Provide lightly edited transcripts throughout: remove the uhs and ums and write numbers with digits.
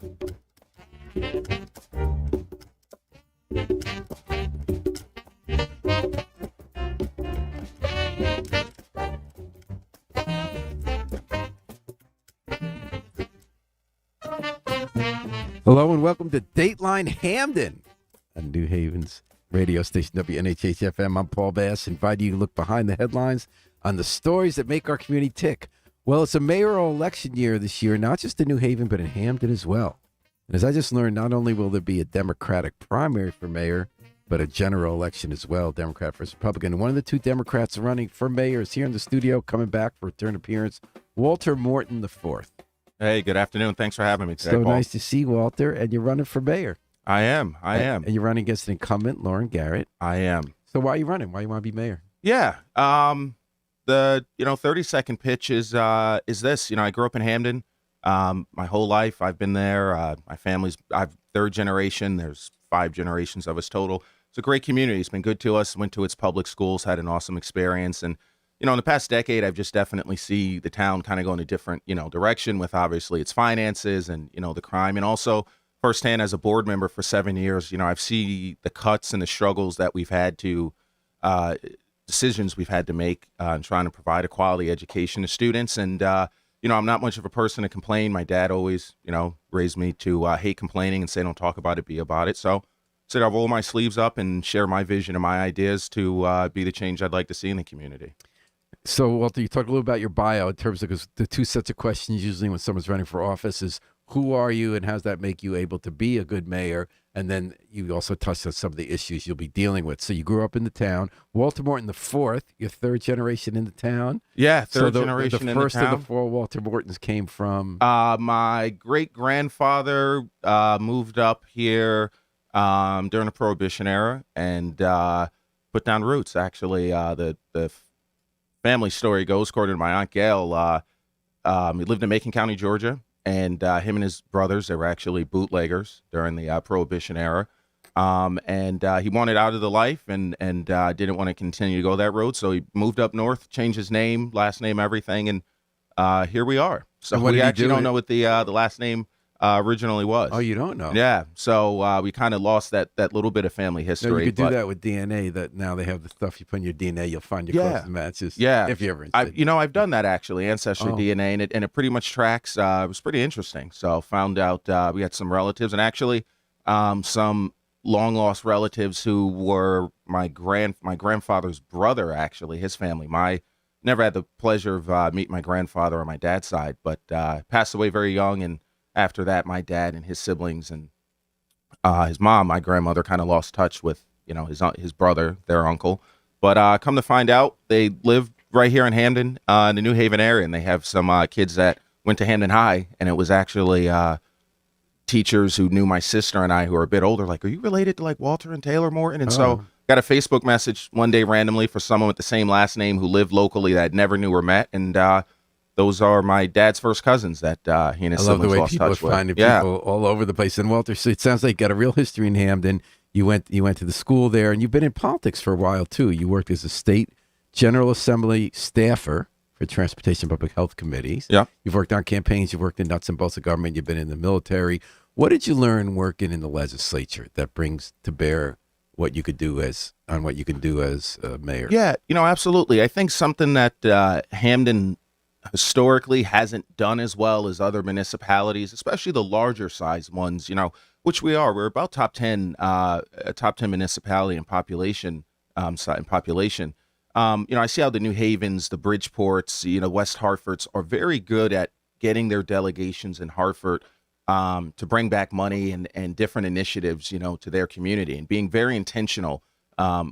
Hello and welcome to Dateline Hamden on New Haven's radio station WNHH-FM. I'm Paul Bass, inviting you to look behind the headlines on the stories that make our community tick. Well, it's a mayoral election year this year, not just in New Haven, but in Hamden as well. And as I just learned, not only will there be a Democratic primary for mayor, but a general election as well, Democrat versus Republican. And one of the two Democrats running for mayor is here in the studio, coming back for a return appearance, Walter Morton IV. Hey, good afternoon. Thanks for having me today, So Paul. nice to see Walter, and you're running for mayor. I am. And you're running against an incumbent, Lauren Garrett. I am. So why are you running? Why do you want to be mayor? Yeah. The 30-second pitch is this. I grew up in Hamden. My whole life I've been there. My family's third generation. There's 5 generations of us total. It's a great community. It's been good to us. Went to its public schools, had an awesome experience, and in the past decade, I've just definitely see the town kind of go in a different, direction with obviously its finances and, the crime. And also firsthand as a board member for 7 years, I've seen the cuts and the struggles that we've had to, decisions we've had to make in trying to provide a quality education to students. And, I'm not much of a person to complain. My dad always, raised me to hate complaining and say, don't talk about it, be about it. So I'll roll my sleeves up and share my vision and my ideas to be the change I'd like to see in the community. So, Walter, you talked a little about your bio in terms of, because the two sets of questions usually when someone's running for office is, who are you and how does that make you able to be a good mayor? And then you also touched on some of the issues you'll be dealing with. So you grew up in the town. Walter Morton IV, your third generation in the town. Yeah, third generation in the town. The first of the 4 Walter Mortons came from? My great-grandfather moved up here during the Prohibition era and put down roots, actually. The family story goes, according to my Aunt Gail, he lived in Macon County, Georgia, and him and his brothers, they were actually bootleggers during the Prohibition era. And he wanted out of the life and didn't want to continue to go that road, so he moved up north, changed his name, last name, everything, and here we are. So we actually don't know what the last name originally was. Oh, you don't know? Yeah. So we kind of lost that little bit of family history. No, you could do that with DNA. That now they have the stuff you put in your DNA. You'll find your closest matches. Yeah. If you ever. I've done that actually, ancestry DNA, and it pretty much tracks. It was pretty interesting. So found out we had some relatives, and actually some long lost relatives who were my grandfather's brother. Actually, his family. Never had the pleasure of meeting my grandfather on my dad's side, but passed away very young. And after that, my dad and his siblings and his mom, my grandmother, kind of lost touch with, his brother, their uncle. But come to find out, they live right here in Hamden, in the New Haven area, and they have some kids that went to Hamden High, and it was actually teachers who knew my sister and I, who are a bit older, like, are you related to like Walter and Taylor Morton? And so got a Facebook message one day randomly for someone with the same last name who lived locally that I never knew or met, and those are my dad's first cousins that he and his siblings lost touch with. I love the way people are finding people all over the place. And Walter, so it sounds like you got a real history in Hamden. You went to the school there, and you've been in politics for a while, too. You worked as a state General Assembly staffer for Transportation and Public Health Committees. Yeah. You've worked on campaigns. You've worked in nuts and bolts of government. You've been in the military. What did you learn working in the legislature that brings to bear what you could do as mayor? Yeah, absolutely. I think something that Hamden historically hasn't done as well as other municipalities, especially the larger size ones, which we are. We're about top 10 municipality in population. I see how the New Havens, the Bridgeports, West Hartfords are very good at getting their delegations in Hartford to bring back money and different initiatives, to their community, and being very intentional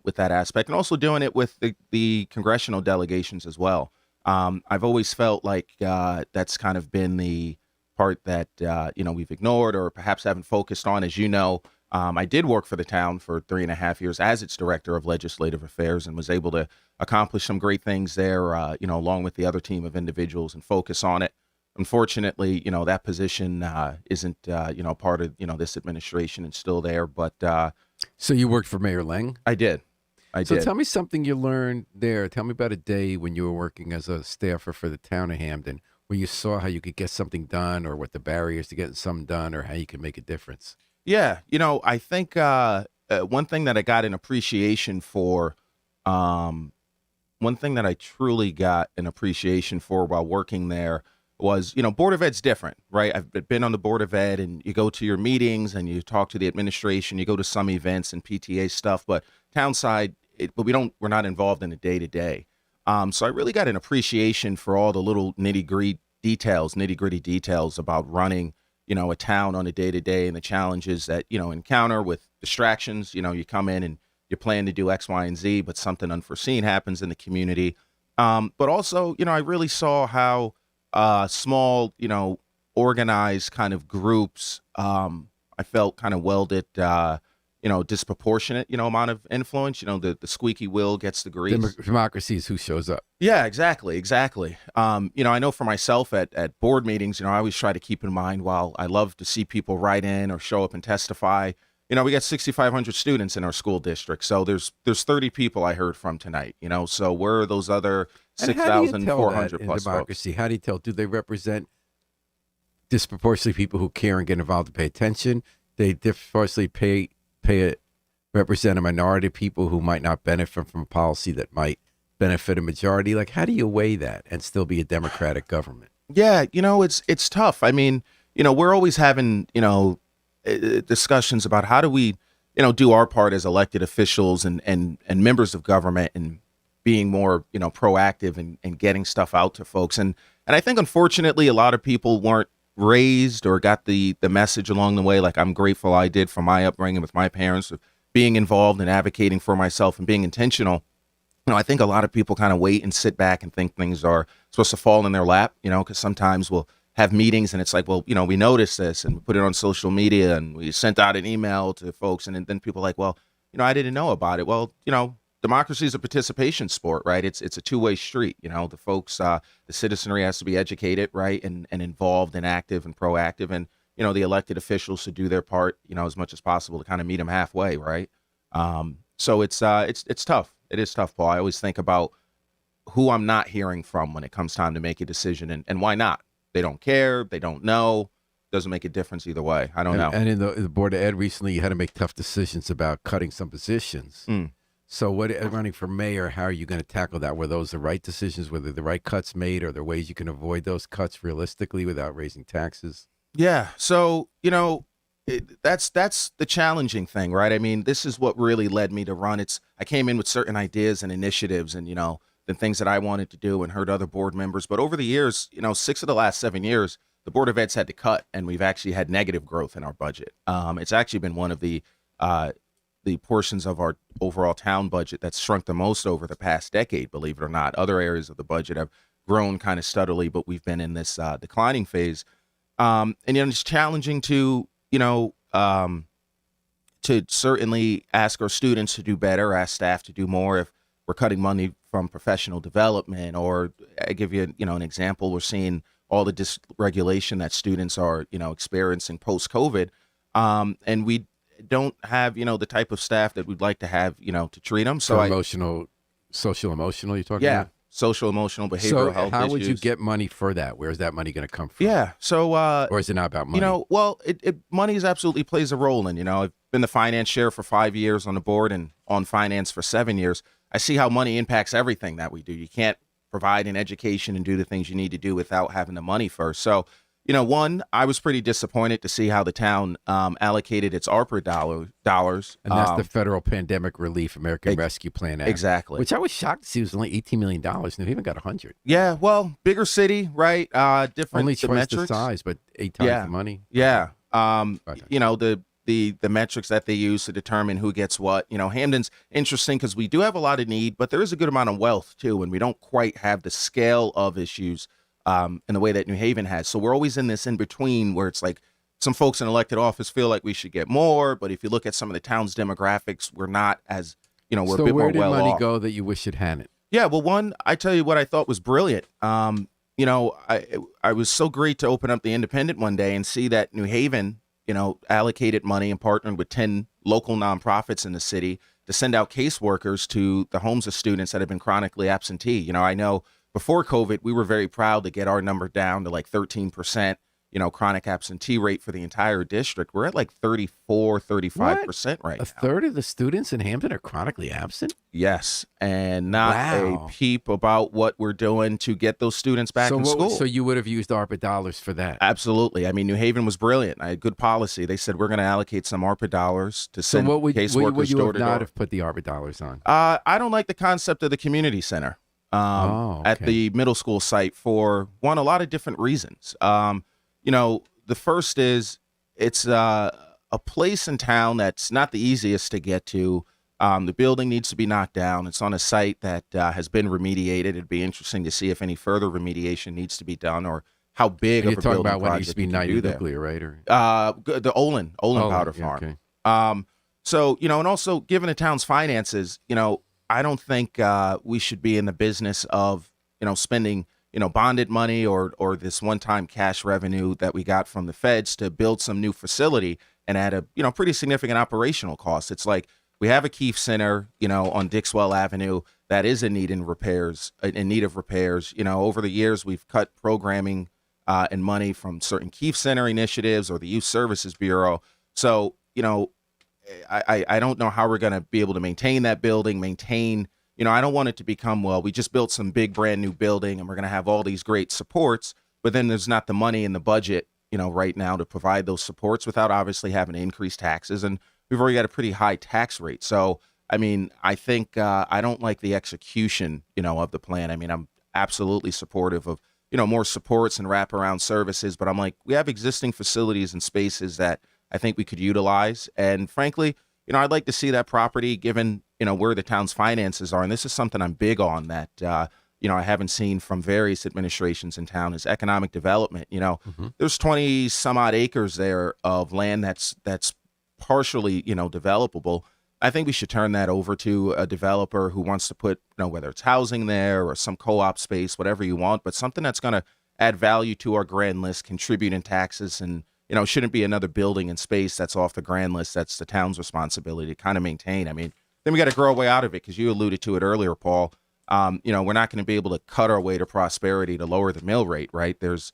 with that aspect, and also doing it with the congressional delegations as well. I've always felt like that's kind of been the part that, we've ignored or perhaps haven't focused on. As you know, I did work for the town for 3.5 years as its director of legislative affairs and was able to accomplish some great things there, along with the other team of individuals and focus on it. Unfortunately, that position isn't, part of, this administration and still there. But so you worked for Mayor Lang? I did. So tell me something you learned there. Tell me about a day when you were working as a staffer for the town of Hamden. where you saw how you could get something done, or what the barriers to getting something done, or how you could make a difference? Yeah, I think one thing that I got an appreciation for, um, one thing that I truly got an appreciation for while working there was, Board of Ed's different, right? I've been on the Board of Ed, and you go to your meetings and you talk to the administration, you go to some events and PTA stuff, but townside, but we're not involved in the day to day. So I really got an appreciation for all the little nitty gritty details about running, a town on a day to day, and the challenges that, encounter with distractions. You come in and you plan to do X, Y, and Z, but something unforeseen happens in the community. But also, I really saw how small, organized kind of groups, I felt kind of welded, disproportionate, amount of influence. The squeaky wheel gets the grease. Democracy is who shows up. Yeah, exactly. I know for myself at board meetings, I always try to keep in mind, while I love to see people write in or show up and testify, we got 6,500 students in our school district. So there's 30 people I heard from tonight, so where are those other 6,400 plus democracy? folks? How do you tell? Do they represent disproportionately people who care and get involved and pay attention? They disproportionately represent a minority of people who might not benefit from a policy that might benefit a majority. Like, how do you weigh that and still be a democratic government? Yeah, it's tough. I mean, we're always having, discussions about how do we, do our part as elected officials and members of government, and being more, proactive and getting stuff out to folks. And I think, unfortunately, a lot of people weren't raised or got the message along the way, like I'm grateful I did for my upbringing with my parents, of being involved and advocating for myself and being intentional. I think a lot of people kind of wait and sit back and think things are supposed to fall in their lap, because sometimes we'll have meetings and it's like, well, we noticed this and we put it on social media and we sent out an email to folks, and then people are like, well, I didn't know about it. Well, democracy is a participation sport, right? It's a two-way street. The folks, the citizenry has to be educated, right, and involved and active and proactive, and the elected officials should do their part, as much as possible to kind of meet them halfway, right? So it's tough. It is tough, Paul. I always think about who I'm not hearing from when it comes time to make a decision, and why not? They don't care. They don't know. Doesn't make a difference either way. I don't know. And in the Board of Ed recently, you had to make tough decisions about cutting some positions. So running for mayor, how are you going to tackle that? Were those the right decisions? Were the right cuts made? Are there ways you can avoid those cuts realistically without raising taxes? Yeah. So, that's the challenging thing, right? I mean, this is what really led me to run. I came in with certain ideas and initiatives and, the things that I wanted to do, and heard other board members. But over the years, 6 of the last 7 years, the Board of Ed's had to cut, and we've actually had negative growth in our budget. It's actually been one of the portions of our overall town budget that's shrunk the most over the past decade, believe it or not. Other areas of the budget have grown kind of steadily, but we've been in this declining phase. And it's challenging to certainly ask our students to do better, ask staff to do more if we're cutting money from professional development. Or I give you, an example. We're seeing all the dysregulation that students are, experiencing post-COVID. And we don't have, the type of staff that we'd like to have, to treat them. So social emotional, you're talking about? Social, emotional, behavioral health issues. How would you get money for that? Where's that money going to come from? Yeah. So, or is it not about money? Well, money absolutely plays a role in, I've been the finance chair for 5 years on the board and on finance for 7 years. I see how money impacts everything that we do. You can't provide an education and do the things you need to do without having the money first. So, one, I was pretty disappointed to see how the town allocated its ARPA dollars. And that's the Federal Pandemic Relief American Rescue Plan Act. Exactly. Which I was shocked to see was only $18 million. New Haven got 100. Yeah, well, bigger city, right? Different only twice metrics. the size, but 8 times the money. Yeah. The metrics that they use to determine who gets what. Hamden's interesting because we do have a lot of need, but there is a good amount of wealth too, and we don't quite have the scale of issues in the way that New Haven has. So we're always in this in between where it's like some folks in elected office feel like we should get more, but if you look at some of the town's demographics, we're not as, we're a bit more well off. So where did money go that you wish it hadn't? Yeah, well, one, I tell you what I thought was brilliant. I was so great to open up the Independent one day and see that New Haven, allocated money and partnered with 10 local nonprofits in the city to send out caseworkers to the homes of students that have been chronically absentee. I know before COVID, we were very proud to get our number down to like 13%, chronic absentee rate for the entire district. We're at like 34, 35% right A now. third of the students in Hamden are chronically absent? Yes, and not a peep about what we're doing to get those students back in school. So you would have used ARPA dollars for that? Absolutely. I mean, New Haven was brilliant. I had good policy. They said we're going to allocate some ARPA dollars to send caseworkers door to door. What would you have not have put the ARPA dollars on? I don't like the concept of the community center at the middle school site for, one, a lot of different reasons. The first is it's a place in town that's not the easiest to get to. The building needs to be knocked down. It's on a site that has been remediated. It'd be interesting to see if any further remediation needs to be done or how big of a building project. You're talking about when it used to be United Nuclear, right? Or the Olin Powder Farm. Okay. So, and also given the town's finances, I don't think we should be in the business of, spending bonded money or this one-time cash revenue that we got from the feds to build some new facility and at a, pretty significant operational cost. It's like we have a Keefe Center, on Dixwell Avenue that is in need of repairs. Over the years, we've cut programming and money from certain Keefe Center initiatives or the Youth Services Bureau. So, I don't know how we're going to be able to maintain that building, I don't want it to become, well, we just built some big brand new building and we're going to have all these great supports, but then there's not the money in the budget, right now to provide those supports without obviously having to increase taxes. And we've already got a pretty high tax rate. So, I think I don't like the execution, of the plan. I'm absolutely supportive of, more supports and wraparound services, but I'm like, we have existing facilities and spaces that I think we could utilize. And frankly, I'd like to see that property given, where the town's finances are. And this is something I'm big on that, I haven't seen from various administrations in town is economic development. There's 20 some odd acres there of land that's partially, developable. I think we should turn that over to a developer who wants to put, whether it's housing there or some co-op space, whatever you want, but something that's going to add value to our grand list, contribute in taxes, and shouldn't be another building and space that's off the grand list. That's the town's responsibility to kind of maintain. Then we got to grow our way out of it because you alluded to it earlier, Paul. We're not going to be able to cut our way to prosperity to lower the mill rate, right? There's,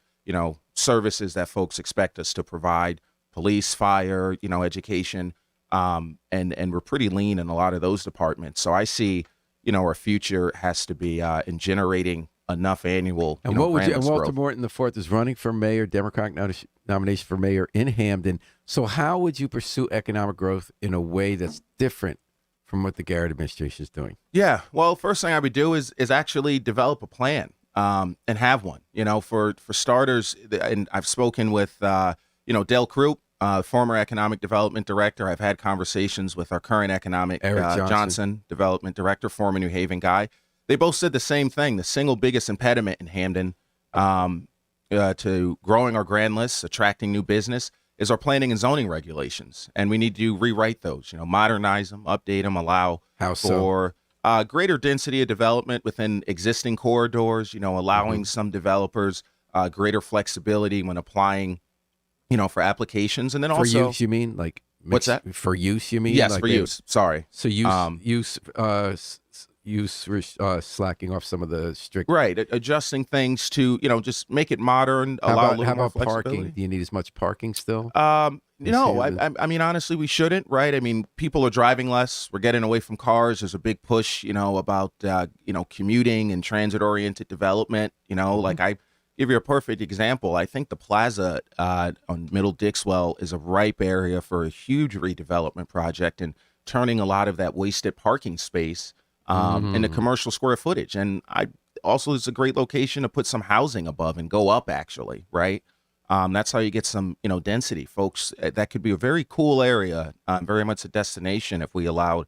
services that folks expect us to provide, police, fire, education, and we're pretty lean in a lot of those departments. So I see, our future has to be in generating enough annual. And what would you? And Walter Morton IV is running for mayor, Democratic nomination for mayor in Hamden. So how would you pursue economic growth in a way that's different from what the Garrett administration is doing? Yeah, well, first thing I would do is actually develop a plan and have one. For starters, and I've spoken with Dale Krupp, former economic development director. I've had conversations with our current economic Johnson development director, former New Haven guy. They both said the same thing. The single biggest impediment in Hamden to growing our grand lists, attracting new business, is our planning and zoning regulations. And we need to rewrite those, modernize them, update them, allow for greater density of development within existing corridors, allowing some developers greater flexibility when applying, for applications. And then also... For use, you mean? Like what's that? For use, you mean? Yes, like for use. Sorry. So slacking off some of the strict, right? Adjusting things to just make it modern. Allow a little more flexibility. Parking? Do you need as much parking still? No, I mean honestly, we shouldn't. Right? People are driving less. We're getting away from cars. There's a big push, about commuting and transit-oriented development. Like I give you a perfect example. I think the plaza on Middle Dixwell is a ripe area for a huge redevelopment project and turning a lot of that wasted parking space into commercial square footage. And it's a great location to put some housing above and go up, actually, right? That's how you get some, density, folks. That could be a very cool area, very much a destination if we allowed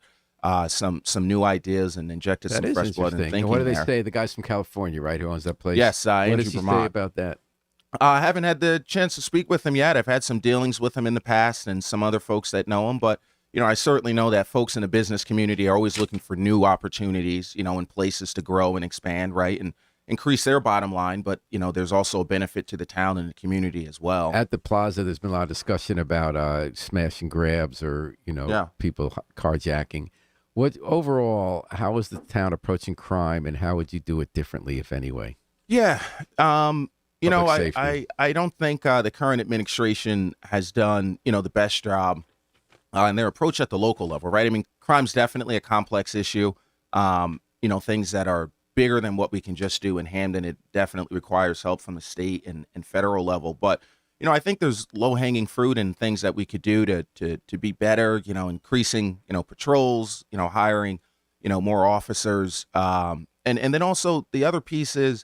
some new ideas and injected some fresh blood and thinking. And what do they say? The guy's from California, right, who owns that place? Yes, Andrew what does he say about that? I haven't had the chance to speak with him yet. I've had some dealings with him in the past and some other folks that know him, but I certainly know that folks in the business community are always looking for new opportunities, and places to grow and expand, right, and increase their bottom line. But, there's also a benefit to the town and the community as well. At the plaza, there's been a lot of discussion about smash and grabs or, people carjacking. What overall, how is the town approaching crime, and how would you do it differently, if any way? Yeah. You know, Public I don't think the current administration has done, the best job in their approach at the local level, right? I mean, crime's definitely a complex issue. Things that are bigger than what we can just do in Hamden. It definitely requires help from the state and federal level. But, I think there's low-hanging fruit and things that we could do to be better, increasing, patrols, hiring, more officers. And then also the other piece is,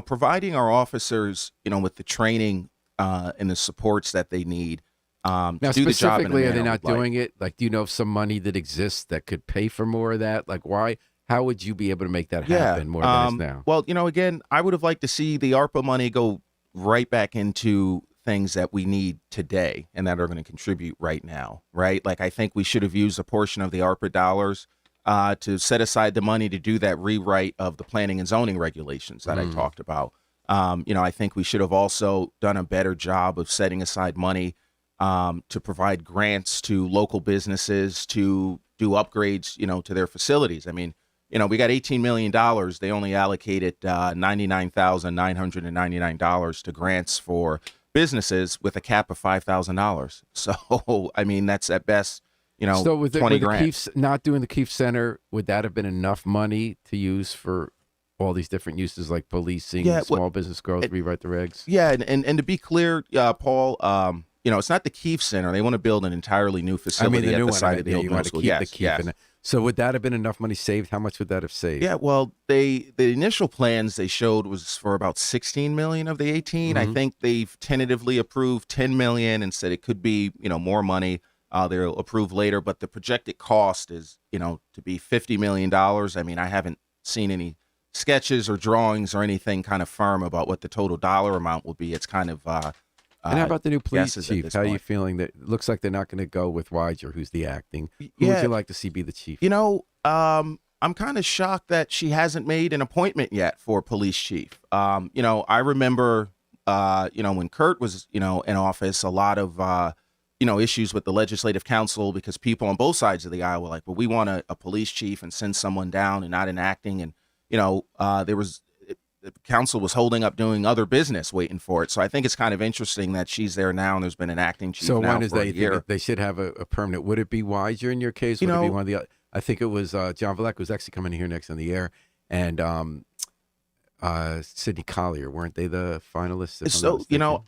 providing our officers, with the training and the supports that they need Now, to do the job. specifically, are they not doing it? Like, do you know of some money that exists that could pay for more of that? Like, why? How would you be able to make that happen more than it's now? Well, again, I would have liked to see the ARPA money go right back into things that we need today and that are going to contribute right now, right? Like, I think we should have used a portion of the ARPA dollars to set aside the money to do that rewrite of the planning and zoning regulations that I talked about. I think we should have also done a better job of setting aside money to provide grants to local businesses to do upgrades, to their facilities. I mean, we got $18 million. They only allocated $99,999 to grants for businesses with a cap of $5,000. So, I mean, that's at best, So with 20 the grand. Keefe, not doing the Keefe Center, would that have been enough money to use for all these different uses like policing, small business growth, rewrite the regs? Yeah, and to be clear, Paul, it's not the Keefe Center. They want to build an entirely new facility the at new the one. site of the old you middle want to school. keep Yes, the Keefe. yes. So would that have been enough money saved? How much would that have saved? Yeah, well, the initial plans they showed was for about 16 million of the 18. I think they've tentatively approved 10 million and said it could be, more money. They'll approve later, but the projected cost is, to be $50 million. I mean, I haven't seen any sketches or drawings or anything kind of firm about what the total dollar amount will be. It's kind of and how about the new police guesses at chief? this How are you point. feeling? That it looks like they're not going to go with Weiger, who's the acting. Who Yeah. would you like to see be the chief? I'm kind of shocked that she hasn't made an appointment yet for police chief. I remember, when Kurt was, in office, a lot of, issues with the legislative council because people on both sides of the aisle were like, well, we want a police chief and send someone down and not an acting. And, the council was holding up doing other business waiting for it. So I think it's kind of interesting that she's there now and there's been an acting chief So now when is for a they year. think they should have a permanent? Would it be Weiger in your case? Would it be one of the other? I think it was John Valek who's actually coming here next on the air, and Sidney Collier. Weren't they the finalists? if I'm not So, mistaken? no,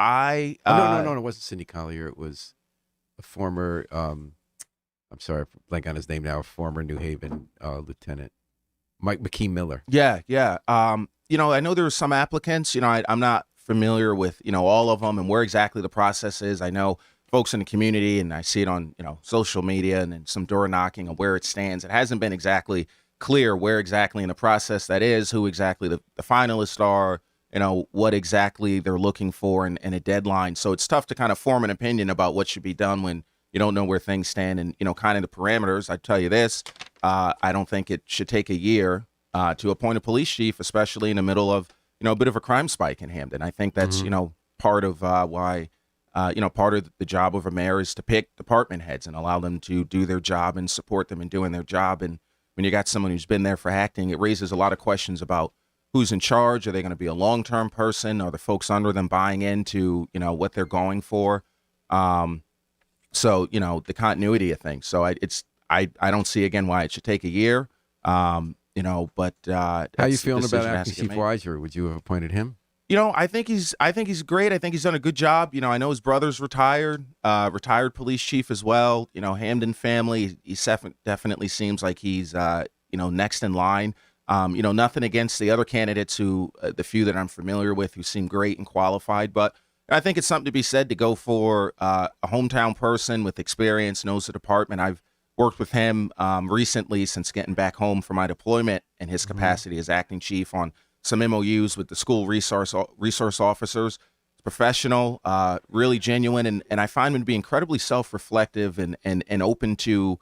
It wasn't Sidney Collier. It was a former. I'm sorry, I'm blank on his name now. A former New Haven lieutenant, Mike McKee Miller. Yeah. I know there were some applicants. I'm not familiar with, all of them and where exactly the process is. I know folks in the community, and I see it on, social media and then some door knocking on where it stands. It hasn't been exactly clear where exactly in the process that is, who exactly the finalists are, what exactly they're looking for and a deadline. So it's tough to kind of form an opinion about what should be done when you don't know where things stand and, kind of the parameters. I tell you this, I don't think it should take a year to appoint a police chief, especially in the middle of, a bit of a crime spike in Hamden. I think that's, part of why, part of the job of a mayor is to pick department heads and allow them to do their job and support them in doing their job. And when you got someone who's been there for acting, it raises a lot of questions about who's in charge. Are they going to be a long-term person? Are the folks under them buying into, what they're going for? So, the continuity of things. So I don't see again why it should take a year. But How are you feeling about acting Chief Weiger? Would you have appointed him? I think he's great. I think he's done a good job. I know his brother's retired police chief as well. Hamden family. He definitely seems like he's next in line. Nothing against the other candidates who the few that I'm familiar with who seem great and qualified, but I think it's something to be said to go for a hometown person with experience, knows the department. I've worked with him recently since getting back home from my deployment in his capacity as acting chief on some MOUs with the school resource officers. He's professional, really genuine, and I find him to be incredibly self-reflective and open to,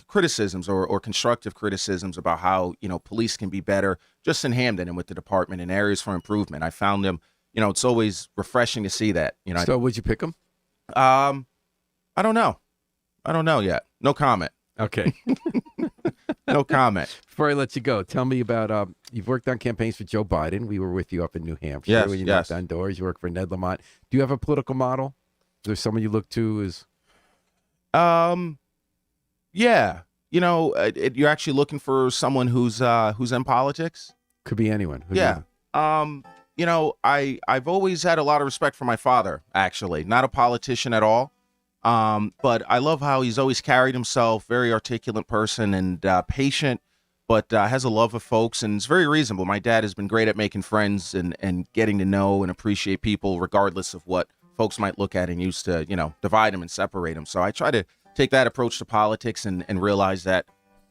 criticisms or constructive criticisms about how, police can be better just in Hamden and with the department and areas for improvement. I found him, it's always refreshing to see that. So would you pick him? I don't know yet. No comment. Okay. No comment. Before I let you go, tell me about you've worked on campaigns for Joe Biden. We were with you up in New Hampshire Yes, when you yes. knocked on doors. You work for Ned Lamont. Do you have a political model? Is there someone you look to as Yeah. You're actually looking for someone who's in politics. could be anyone? Who do Yeah. I've always had a lot of respect for my father, actually. Not a politician at all. But I love how he's always carried himself, very articulate person and patient, but has a love of folks and is very reasonable. My dad has been great at making friends and getting to know and appreciate people regardless of what folks might look at and use to, divide them and separate them. So I try to take that approach to politics and realize that,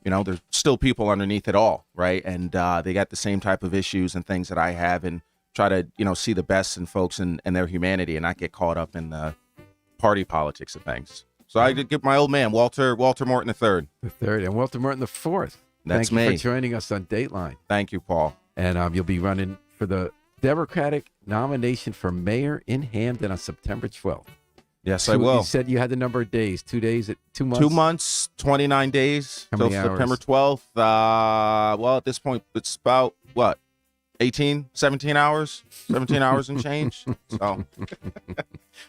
there's still people underneath it all, right? And they got the same type of issues and things that I have, and try to, see the best in folks and their humanity and not get caught up in the party politics of things. So I did give my old man, Walter Morton III. the third and Walter Morton the fourth? That's Thank you me. for joining us on Dateline. Thank you, Paul. And you'll be running for the Democratic nomination for mayor in Hamden on September 12th. Yes, I will. You said you had the number of days. 2 days, 2 months? 2 months, 29 days How till many hours? September 12th. Well, at this point, it's about, 17 hours and change. So,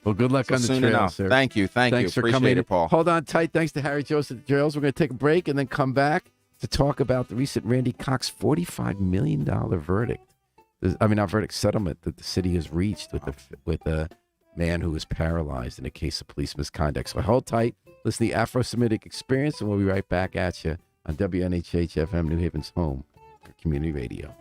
Well, good luck on the soon trail, enough. sir. Thank you. Thanks Appreciate for coming. it, Paul. Hold on tight. Thanks to Harry Joseph Gerald. We're going to take a break and then come back to talk about the recent Randy Cox $45 million verdict. Not verdict, settlement that the city has reached with a man who was paralyzed in a case of police misconduct. So hold tight. Listen to the Afro-Semitic Experience, and we'll be right back at you on WNHH FM, New Haven's home for community radio.